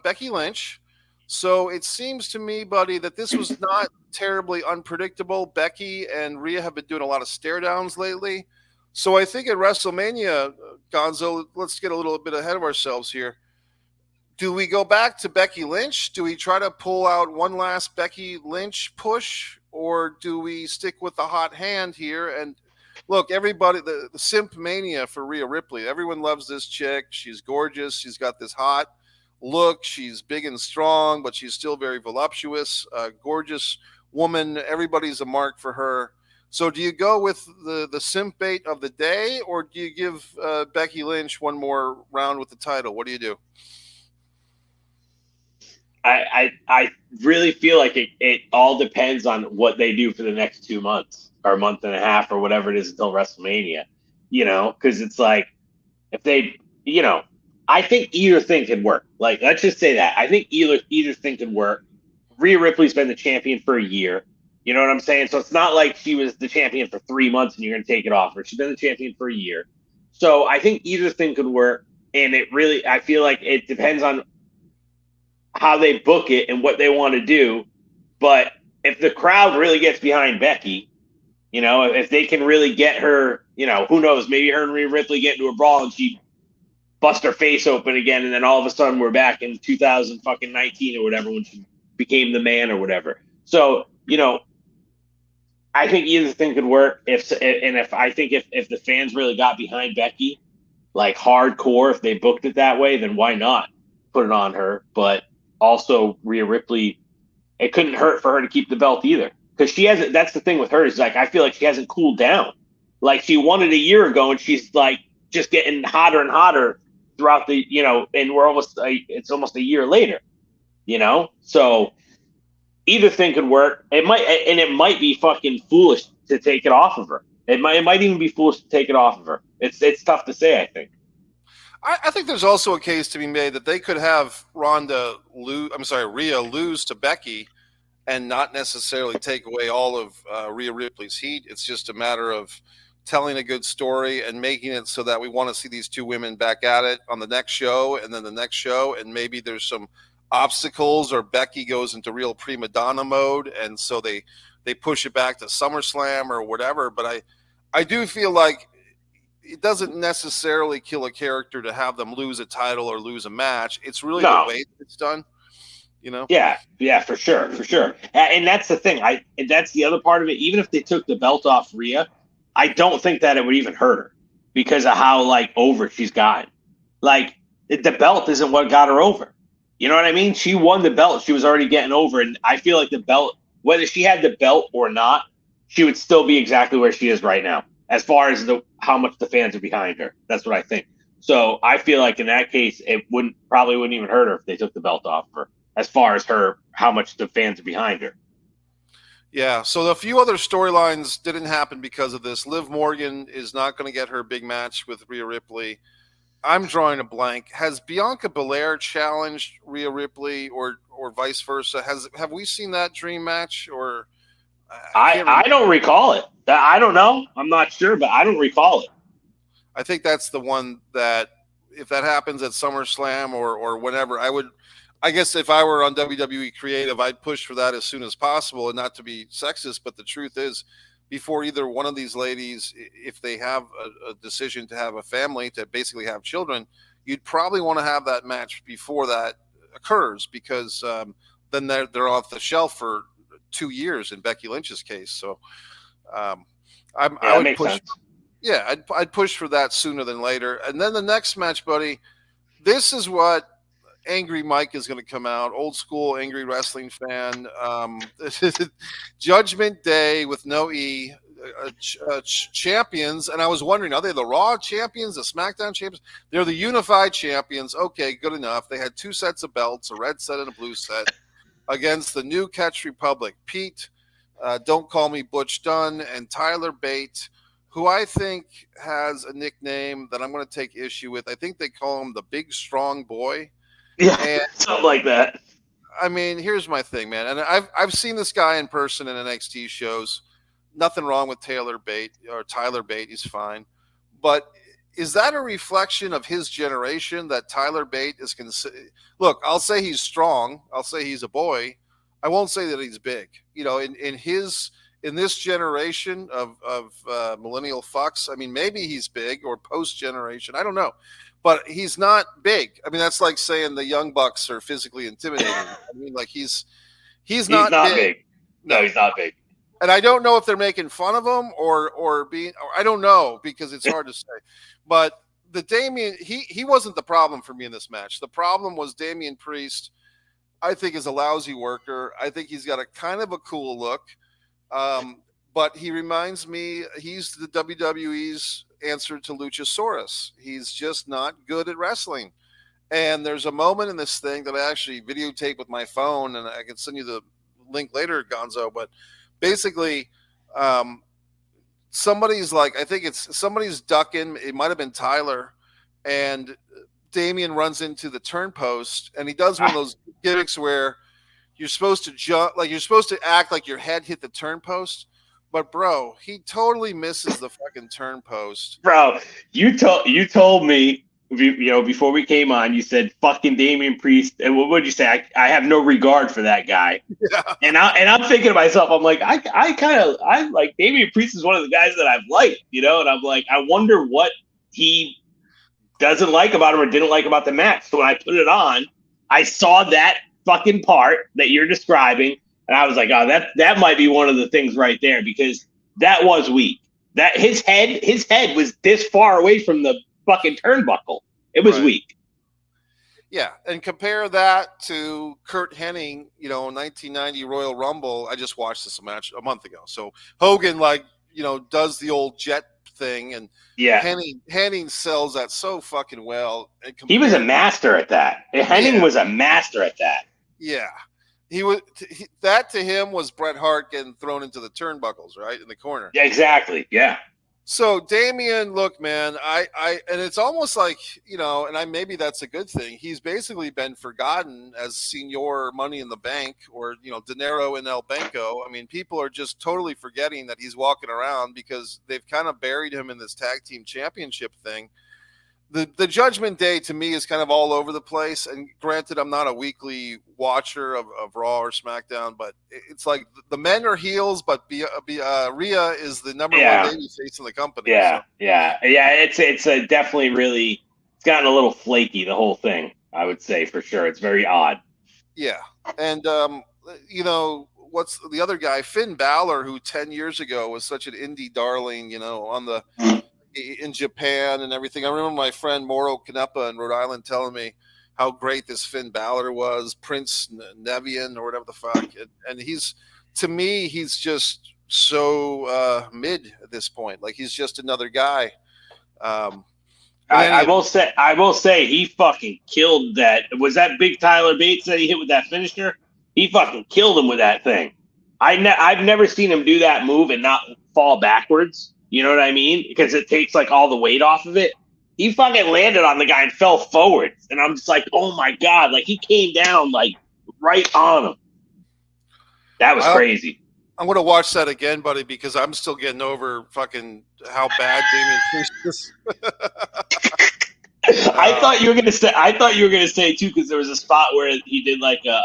Becky Lynch. So it seems to me, buddy, that this was not terribly unpredictable. Becky and Rhea have been doing a lot of stare downs lately. So I think at WrestleMania, Gonzo, let's get a little bit ahead of ourselves here. Do we go back to Becky Lynch? Do we try to pull out one last Becky Lynch push? Or do we stick with the hot hand here? And look, everybody, the simp mania for Rhea Ripley. Everyone loves this chick. She's gorgeous. She's got this hot look. She's big and strong, but she's still very voluptuous. Gorgeous woman. Everybody's a mark for her. So do you go with the simp bait of the day, or do you give Becky Lynch one more round with the title? What do you do? I really feel like it all depends on what they do for the next 2 months or a month and a half or whatever it is until WrestleMania, because it's like if they, I think either thing could work. Like, let's just say that. I think either thing could work. Rhea Ripley's been the champion for a year. You know what I'm saying? So it's not like she was the champion for 3 months and you're going to take it off her. She's been the champion for a year. So I think either thing could work. And I feel like it depends on how they book it and what they want to do. But if the crowd really gets behind Becky, if they can really get her, who knows, maybe her and Rhea Ripley get into a brawl and she bust her face open again, and then all of a sudden we're back in 2019 or whatever when she became the man or whatever. So, I think either thing could work. If the fans really got behind Becky, like hardcore, if they booked it that way, then why not put it on her? But also Rhea Ripley, it couldn't hurt for her to keep the belt either, because she hasn't. That's the thing with her, is like I feel like she hasn't cooled down. Like she won it a year ago, and she's like just getting hotter and hotter throughout the and it's almost a year later, so. Either thing could work. It might be fucking foolish to take it off of her. It might even be foolish to take it off of her. It's tough to say, I think. I think there's also a case to be made that they could have Rhea lose to Becky and not necessarily take away all of Rhea Ripley's heat. It's just a matter of telling a good story and making it so that we want to see these two women back at it on the next show and then the next show, and maybe there's some obstacles or Becky goes into real prima donna mode, and so they push it back to SummerSlam or whatever. But I do feel like it doesn't necessarily kill a character to have them lose a title or lose a match. It's really the way it's done, Yeah, for sure. And that's the thing. That's the other part of it. Even if they took the belt off Rhea, I don't think that it would even hurt her because of how like over she's gotten. Like the belt isn't what got her over. You know what I mean? She won the belt. She was already getting over. And I feel like the belt, whether she had the belt or not, she would still be exactly where she is right now, as far as how much the fans are behind her. That's what I think. So I feel like in that case, it probably wouldn't even hurt her if they took the belt off her, as far as how much the fans are behind her. Yeah. So a few other storylines didn't happen because of this. Liv Morgan is not going to get her big match with Rhea Ripley. I'm drawing a blank. Has Bianca Belair challenged Rhea Ripley or vice versa? Have we seen that dream match? Or I don't recall it. I don't know. I'm not sure, but I don't recall it. I think that's the one that if that happens at SummerSlam or whenever, I guess if I were on WWE Creative, I'd push for that as soon as possible, and not to be sexist, but the truth is, before either one of these ladies, if they have a decision to have a family, to basically have children, you'd probably want to have that match before that occurs, because then they're off the shelf for 2 years in Becky Lynch's case. So I would push. Yeah, I'd push for that sooner than later. And then the next match, buddy, this is what Angry Mike is going to come out, old school angry wrestling fan. Judgment Day with no E, champions. And I was wondering, are they the Raw champions, the SmackDown champions? They're the unified champions. Okay, good enough. They had two sets of belts, a red set and a blue set, against the New Catch Republic. Pete, Don't Call Me Butch Dunn, and Tyler Bate, who I think has a nickname that I'm going to take issue with. I think they call him the Big Strong Boy. Yeah, And something like that. I mean, here's my thing, man. And I've seen this guy in person in NXT shows. Nothing wrong with Taylor Bate or Tyler Bate. He's fine. But is that a reflection of his generation that Tyler Bate is look, I'll say he's strong. I'll say he's a boy. I won't say that he's big. You know, in this generation of millennial fucks, I mean, maybe he's big or post generation. I don't know. But he's not big. I mean, that's like saying the Young Bucks are physically intimidating. I mean, like he's not big. No, he's not big. And I don't know if they're making fun of him or being. Or I don't know because it's hard to say. But the Damian, he wasn't the problem for me in this match. The problem was Damian Priest. I think is a lousy worker. I think he's got a kind of a cool look. But he reminds me, he's the WWE's answer to Luchasaurus. He's just not good at wrestling. And there's a moment in this thing that I actually videotape with my phone, and I can send you the link later, Gonzo. But basically, somebody's like, I think it's somebody's ducking. It might have been Tyler, and Damian runs into the turn post, and he does one of those gimmicks where you're supposed to jump, like you're supposed to act like your head hit the turn post. But bro, he totally misses the fucking turn post. Bro, you told me, you know, before we came on, you said fucking Damian Priest, and what would you say? I have no regard for that guy. Yeah. And I'm thinking to myself, I'm like, I like Damian Priest is one of the guys that I've liked, you know, and I'm like, I wonder what he doesn't like about him or didn't like about the match. So when I put it on, I saw that fucking part that you're describing. And I was like, oh, that might be one of the things right there, because that was weak. That his head was this far away from the fucking turnbuckle. It was weak. Yeah, and compare that to Kurt Hennig, you know, 1990 Royal Rumble. I just watched this match a month ago. So Hogan, like, you know, does the old jet thing, and Hennig sells that so fucking well. He was a master at that. Hennig was a master at that. Yeah. That to him was Bret Hart getting thrown into the turnbuckles, right, in the corner. Yeah, exactly. Yeah. So Damian, look, man, and it's almost like, you know, and maybe that's a good thing. He's basically been forgotten as Senior Money in the Bank, or, you know, Dinero in El Banco. I mean, people are just totally forgetting that he's walking around because they've kind of buried him in this tag team championship thing. The Judgment Day to me is kind of all over the place. And granted, I'm not a weekly watcher of Raw or SmackDown, but it's like the men are heels, but Rhea is the number one baby face in the company. Yeah, so. yeah. It's definitely really, it's gotten a little flaky, the whole thing, I would say, for sure. It's very odd. Yeah. And, you know, what's the other guy, Finn Balor, who 10 years ago was such an indie darling, you know, in Japan and everything. I remember my friend Moro Canepa in Rhode Island telling me how great this Finn Balor was, Prince Nevian or whatever the fuck. And he's, to me, he's just so mid at this point. Like, he's just another guy. I will say he fucking killed that. Was that Big Tyler Bates that he hit with that finisher? He fucking killed him with that thing. I've never seen him do that move and not fall backwards. You know what I mean? Because it takes like all the weight off of it. He fucking landed on the guy and fell forward. And I'm just like, oh my God. Like, he came down like right on him. That was crazy. I'm going to watch that again, buddy, because I'm still getting over fucking how bad Damian Priest is. I thought you were going to say too, because there was a spot where he did like a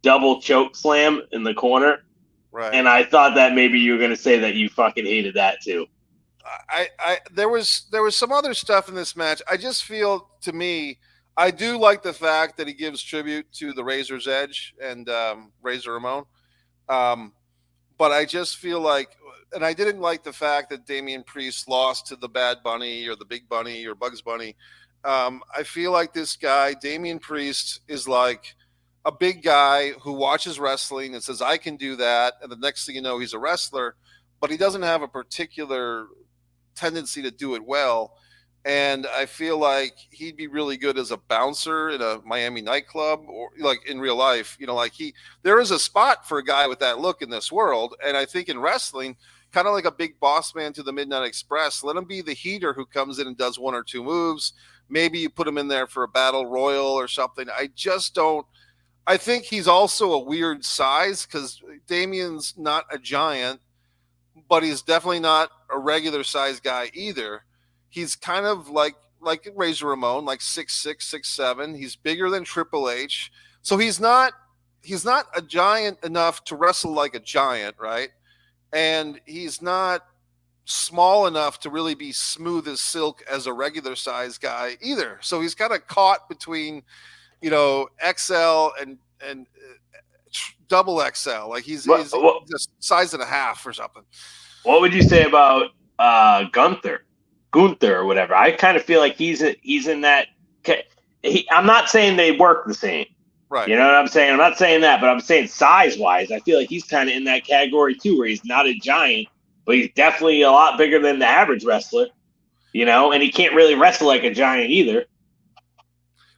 double choke slam in the corner. Right. And I thought that maybe you were going to say that you fucking hated that too. There was some other stuff in this match. I just feel, to me, I do like the fact that he gives tribute to the Razor's Edge and Razor Ramon. but I just feel like, and I didn't like the fact that Damian Priest lost to the Bad Bunny or the Big Bunny or Bugs Bunny. I feel like this guy, Damian Priest, is like a big guy who watches wrestling and says, I can do that. And the next thing you know, he's a wrestler, but he doesn't have a particular tendency to do it well. And I feel like he'd be really good as a bouncer in a Miami nightclub or like in real life. Like there is a spot for a guy with that look in this world. And I think in wrestling, kind of like a big boss man to the Midnight Express, let him be the heater who comes in and does one or two moves. Maybe you put him in there for a battle royal or something. I just don't. I think he's also a weird size because Damian's not a giant, but he's definitely not a regular size guy either. He's kind of like Razor Ramon, like 6'6", 6'7". He's bigger than Triple H. So he's not a giant enough to wrestle like a giant, right? And he's not small enough to really be smooth as silk as a regular size guy either. So he's kind of caught between, XL and double XL. Like he's a size and a half or something. What would you say about Gunther or whatever? I kind of feel like he's in that. I'm not saying they work the same. Right. You know what I'm saying? I'm not saying that, but I'm saying size-wise, I feel like he's kind of in that category too, where he's not a giant, but he's definitely a lot bigger than the average wrestler, and he can't really wrestle like a giant either.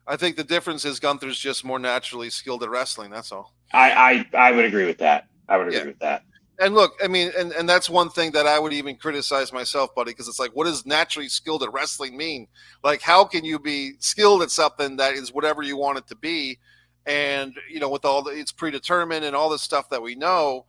I think the difference is Gunther's just more naturally skilled at wrestling. That's all. I would agree with that. I would agree with that. And look, I mean, and that's one thing that I would even criticize myself, buddy, because it's like, what does naturally skilled at wrestling mean? Like, how can you be skilled at something that is whatever you want it to be? And, with it's predetermined and all this stuff that we know.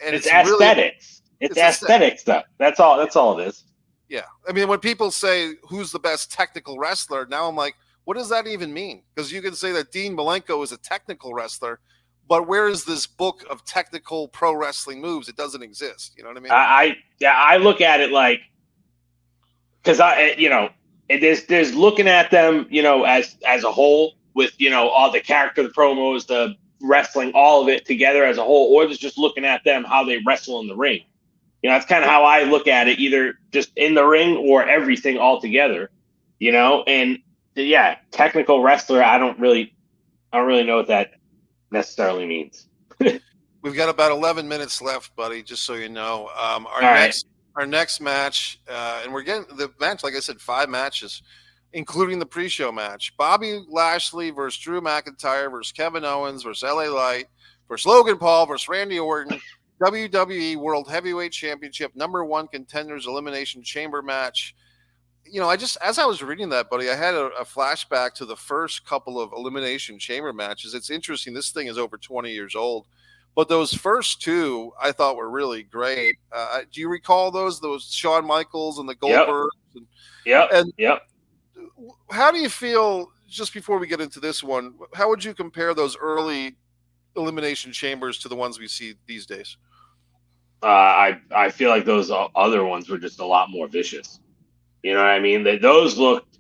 And it's aesthetics. Really, it's aesthetic stuff. That's all it is. Yeah. I mean, when people say who's the best technical wrestler, now I'm like, what does that even mean? Because you can say that Dean Malenko is a technical wrestler, but where is this book of technical pro wrestling moves? It doesn't exist. You know what I mean? I look at it like, because there's looking at them, as a whole with, all the character, the promos, the wrestling, all of it together as a whole, or there's just looking at them, how they wrestle in the ring. That's kind of how I look at it, either just in the ring or everything all together, and yeah, technical wrestler. I don't really know what that necessarily means. We've got about 11 minutes left, buddy, just so you know. Our next match, and we're getting the match, like I said, 5 matches, including the pre-show match. Bobby Lashley versus Drew McIntyre versus Kevin Owens versus LA Light versus Logan Paul versus Randy Orton, WWE World Heavyweight Championship #1 Contenders Elimination Chamber match. As I was reading that, buddy, I had a flashback to the first couple of Elimination Chamber matches. It's interesting. This thing is over 20 years old. But those first 2 I thought were really great. Do you recall those Shawn Michaels and the Goldbergs? Yep. How do you feel, just before we get into this one, how would you compare those early Elimination Chambers to the ones we see these days? I feel like those other ones were just a lot more vicious. You know what I mean? Those looked,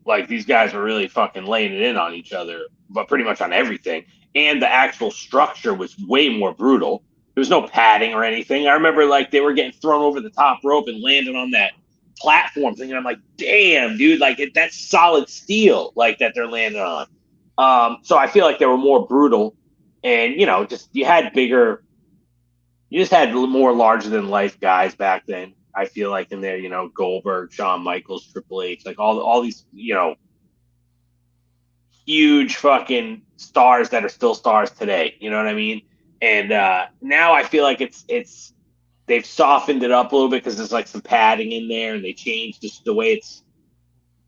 like these guys were really fucking laying it in on each other, but pretty much on everything. And the actual structure was way more brutal. There was no padding or anything. I remember like they were getting thrown over the top rope and landing on that platform thing. And I'm like, damn, dude, like that's solid steel, like that they're landing on. So I feel like they were more brutal, and you just had more larger than life guys back then. I feel like in there, Goldberg, Shawn Michaels, Triple H, like all these, huge fucking stars that are still stars today. You know what I mean? And now I feel like it's they've softened it up a little bit because there's like some padding in there, and they changed just the way it's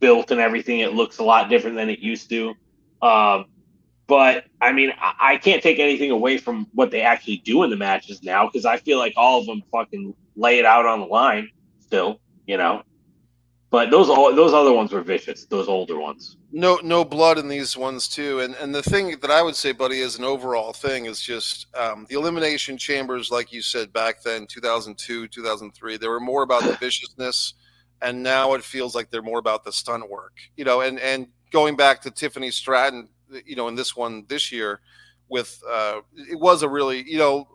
built and everything. It looks a lot different than it used to. But I mean, I can't take anything away from what they actually do in the matches now, because I feel like all of them fucking lay it out on the line still, But those other ones were vicious. Those older ones. No blood in these ones too. And the thing that I would say, buddy, as an overall thing is just the Elimination Chambers, like you said back then, 2002, 2003. They were more about the viciousness, and now it feels like they're more about the stunt work. And going back to Tiffany Stratton, in this one this year, with it was a really,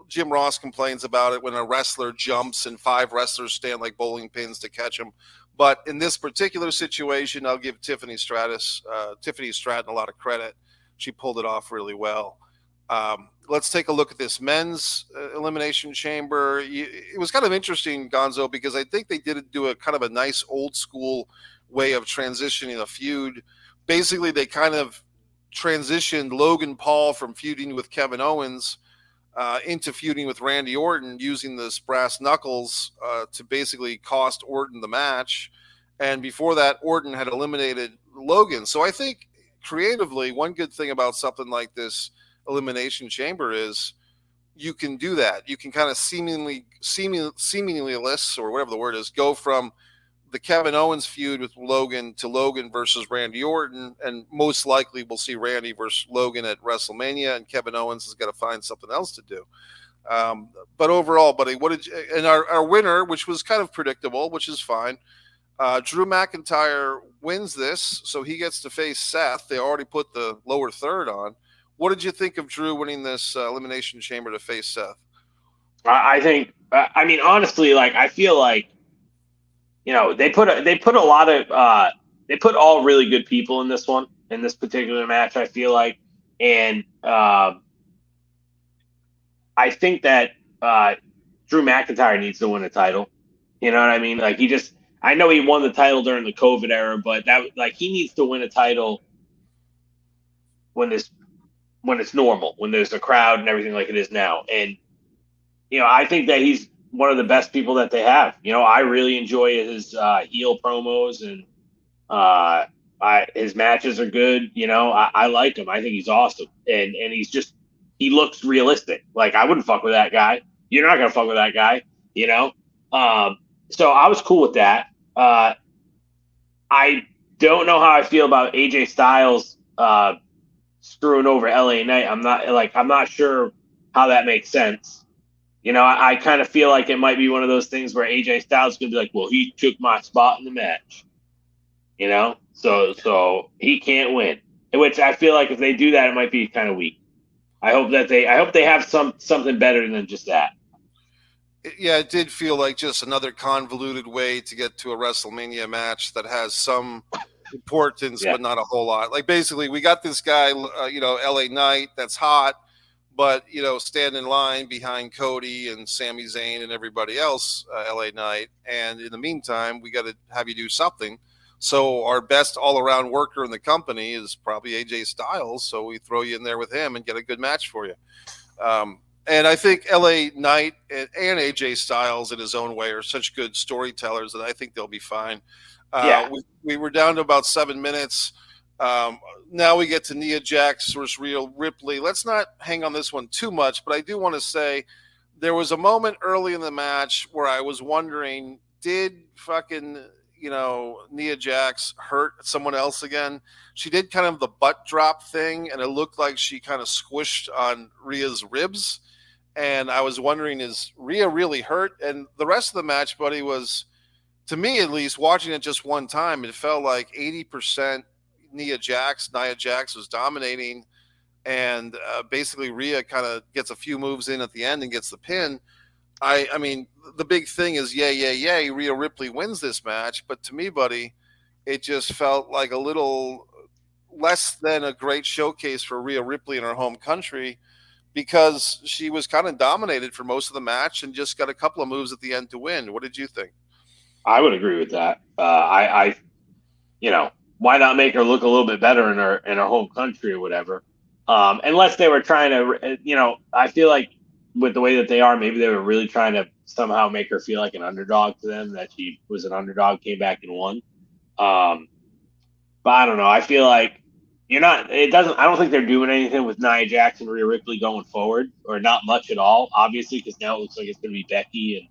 Jim Ross complains about it when a wrestler jumps and 5 wrestlers stand like bowling pins to catch him. But in this particular situation, I'll give Tiffany Stratton a lot of credit. She pulled it off really well. Let's take a look at this men's elimination chamber. It was kind of interesting, Gonzo, because I think they did do a kind of a nice old school way of transitioning a feud. Basically, they kind of transitioned Logan Paul from feuding with Kevin Owens into feuding with Randy Orton, using this brass knuckles to basically cost Orton the match. And before that, Orton had eliminated Logan. So I think creatively, one good thing about something like this elimination chamber is you can do that. You can kind of seemingly less, or whatever the word is, go from the Kevin Owens feud with Logan to Logan versus Randy Orton, and most likely we'll see Randy versus Logan at WrestleMania, and Kevin Owens has got to find something else to do. But overall, buddy, what did you, and our winner, which was kind of predictable, which is fine. Drew McIntyre wins this, so he gets to face Seth. They already put the lower third on. What did you think of Drew winning this elimination chamber to face Seth? I think, I mean, honestly, like, I feel like, they put a lot of they put all really good people in this particular match, I feel like. And I think that Drew McIntyre needs to win a title. You know what I mean? Like, I know he won the title during the COVID era, but he needs to win a title when it's normal, when there's a crowd and everything like it is now. And, I think that he's one of the best people that they have. I really enjoy his heel promos, and his matches are good. I like him. I think he's awesome. And he looks realistic. Like, I wouldn't fuck with that guy. You're not going to fuck with that guy, So I was cool with that. I don't know how I feel about AJ Styles screwing over LA Knight. I'm not sure how that makes sense. I kind of feel like it might be one of those things where AJ Styles is going to be like, well, he took my spot in the match. So he can't win. Which I feel like if they do that, it might be kind of weak. I hope they have something better than just that. Yeah, it did feel like just another convoluted way to get to a WrestleMania match that has some importance, but not a whole lot. Like, basically, we got this guy, LA Knight, that's hot, but, stand in line behind Cody and Sami Zayn and everybody else, LA Knight. And in the meantime, we got to have you do something. So our best all-around worker in the company is probably AJ Styles. So we throw you in there with him and get a good match for you. And I think LA Knight and AJ Styles in his own way are such good storytellers that I think they'll be fine. We were down to about 7 minutes. Now we get to Nia Jax versus Rhea Ripley. Let's not hang on this one too much, but I do want to say there was a moment early in the match where I was wondering, did fucking, Nia Jax hurt someone else again? She did kind of the butt drop thing, and it looked like she kind of squished on Rhea's ribs. And I was wondering, is Rhea really hurt? And the rest of the match, buddy, was, to me at least, watching it just one time, it felt like 80% Nia Jax was dominating, and basically Rhea kind of gets a few moves in at the end and gets the pin. I mean, the big thing is, yay, Rhea Ripley wins this match. But to me, buddy, it just felt like a little less than a great showcase for Rhea Ripley in her home country, because she was kind of dominated for most of the match and just got a couple of moves at the end to win. What did you think? I would agree with that. Why not make her look a little bit better in her home country or whatever? Unless they were trying to, I feel like with the way that they are, maybe they were really trying to somehow make her feel like an underdog to them, that she was an underdog, came back and won. But I don't know. I feel like I don't think they're doing anything with Nia Jax and Rhea Ripley going forward, or not much at all, obviously, because now it looks like it's going to be Becky and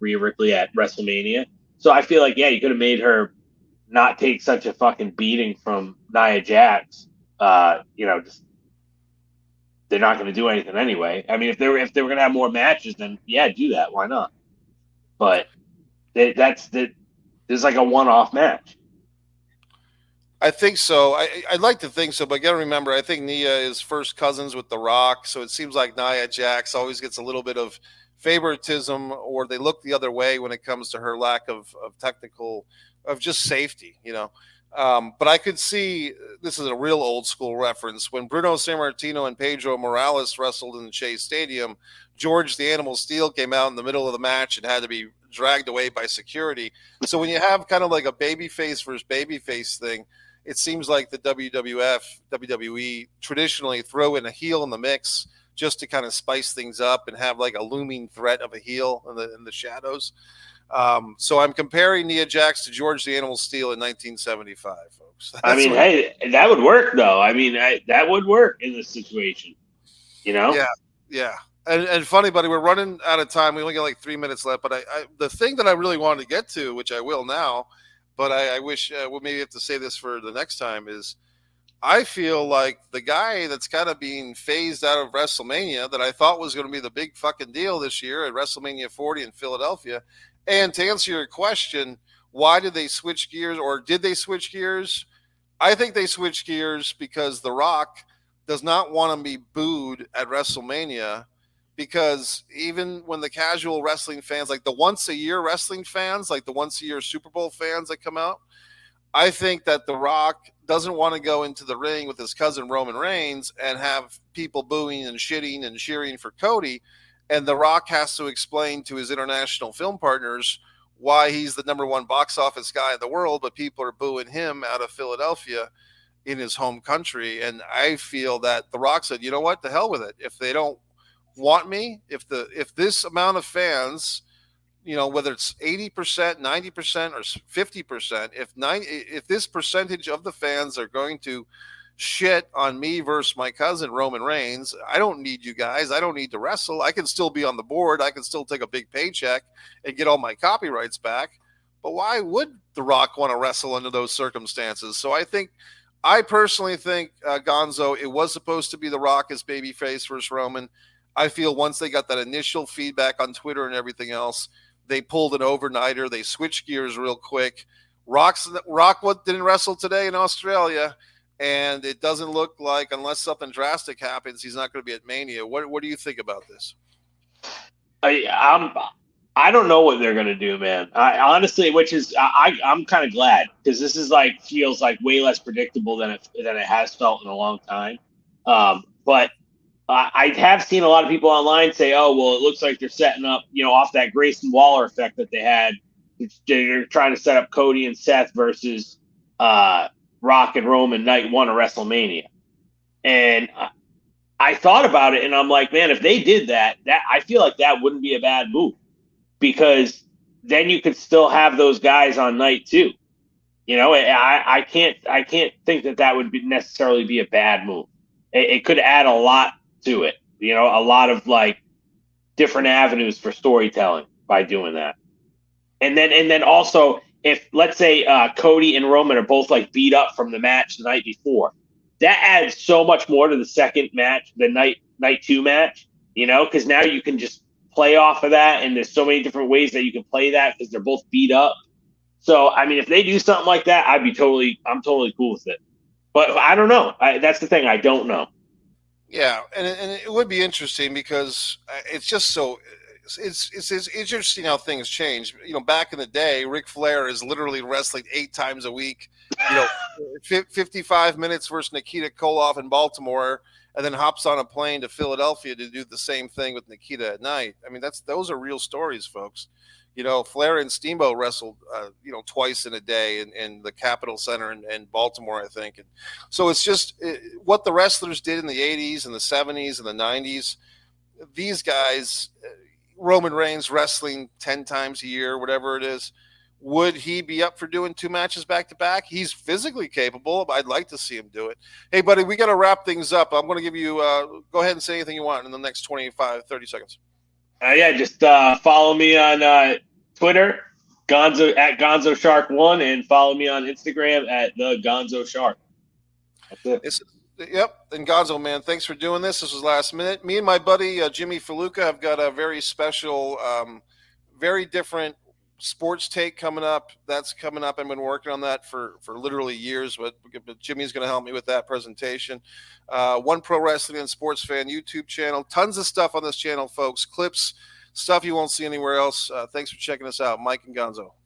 Rhea Ripley at WrestleMania. So I feel like, you could have made her not take such a fucking beating from Nia Jax. Just, they're not going to do anything anyway. I mean, if they were going to have more matches, then do that. Why not? But there's like a one-off match. I think so. I'd like to think so, but got to remember, I think Nia is first cousins with The Rock, so it seems like Nia Jax always gets a little bit of favoritism, or they look the other way when it comes to her lack of technical, of just safety, you know. But I could see this is a real old school reference when Bruno Sammartino and Pedro Morales wrestled in the Chase Stadium. George the Animal Steel came out in the middle of the match and had to be dragged away by security. So when you have kind of like a babyface versus babyface thing, it seems like the WWE traditionally throw in a heel in the mix just to kind of spice things up and have like a looming threat of a heel in the shadows. So I'm comparing Nia Jax to George the Animal Steel in 1975, folks. I mean, hey, that would work though. I mean, that would work in this situation. You know? Yeah, yeah. And funny, buddy, we're running out of time. We only got like 3 minutes left. But the thing that I really wanted to get to, which I will now, but I wish we'll maybe have to say this for the next time, is I feel like the guy that's kind of being phased out of WrestleMania that I thought was going to be the big fucking deal this year at WrestleMania 40 in Philadelphia. And to answer your question, why did they switch gears, or did they switch gears? I think they switched gears because The Rock does not want to be booed at WrestleMania, because even when the casual wrestling fans, like the once a year wrestling fans, like the once a year Super Bowl fans that come out, I think that The Rock doesn't want to go into the ring with his cousin Roman Reigns and have people booing and shitting and cheering for Cody. And The Rock has to explain to his international film partners why he's the number one box office guy in the world, but people are booing him out of Philadelphia in his home country. And I feel that The Rock said, you know what, the hell with it. If they don't want me, if this amount of fans, you know, whether it's 80%, 90%, or 50%, if this percentage of the fans are going to shit on me versus my cousin Roman Reigns, I don't need you guys. I don't need to wrestle. I can still be on the board. I can still take a big paycheck and get all my copyrights back. But why would The Rock want to wrestle under those circumstances? So I personally think, Gonzo, it was supposed to be The Rock as babyface versus Roman. I feel once they got that initial feedback on Twitter and everything else, they pulled an overnighter. They switched gears real quick. Rock didn't wrestle today in Australia, and it doesn't look like, unless something drastic happens, he's not going to be at Mania. What do you think about this? I don't know what they're going to do, man. I honestly, I'm kind of glad, because this is feels like way less predictable than it has felt in a long time. But I have seen a lot of people online say, oh, well, it looks like they're setting up, off that Grayson Waller effect that they had. They're trying to set up Cody and Seth versus Rock and Roman night one of WrestleMania. And I thought about it, and I'm like, man, if they did that I feel like that wouldn't be a bad move, because then you could still have those guys on night two. I can't think that would necessarily be a bad move. It could add a lot to it, a lot of different avenues for storytelling by doing that. And then also, if let's say Cody and Roman are both beat up from the match the night before, that adds so much more to the second match, the night two match, because now you can just play off of that, and there's so many different ways that you can play that because they're both beat up. So I mean, if they do something like that, I'm totally cool with it. But I don't know. That's the thing. I don't know. Yeah, and it would be interesting, because it's just so it's interesting how things change. Back in the day, Ric Flair is literally wrestling 8 times a week. 55 minutes versus Nikita Koloff in Baltimore, and then hops on a plane to Philadelphia to do the same thing with Nikita at night. I mean, those are real stories, folks. Flair and Steamboat wrestled, twice in a day in the Capitol Center in Baltimore, I think. And so it's just what the wrestlers did in the 80s and the 70s and the 90s. These guys, Roman Reigns wrestling 10 times a year, whatever it is, would he be up for doing 2 matches back to back? He's physically capable. I'd like to see him do it. Hey, buddy, we got to wrap things up. I'm going to give you, go ahead and say anything you want in the next 25, 30 seconds. Just follow me on Twitter, Gonzo at Gonzo Shark 1, and follow me on Instagram at the Gonzo Shark. That's it. Yep. And Gonzo, man, thanks for doing this. This was last minute. Me and my buddy Jimmy Faluca have got a very special, very different sports take coming up. That's coming up. I've been working on that for literally years, but Jimmy's going to help me with that presentation. One Pro Wrestling and Sports Fan YouTube channel. Tons of stuff on this channel, folks. Clips, stuff you won't see anywhere else. Thanks for checking us out. Mike and Gonzo. Thank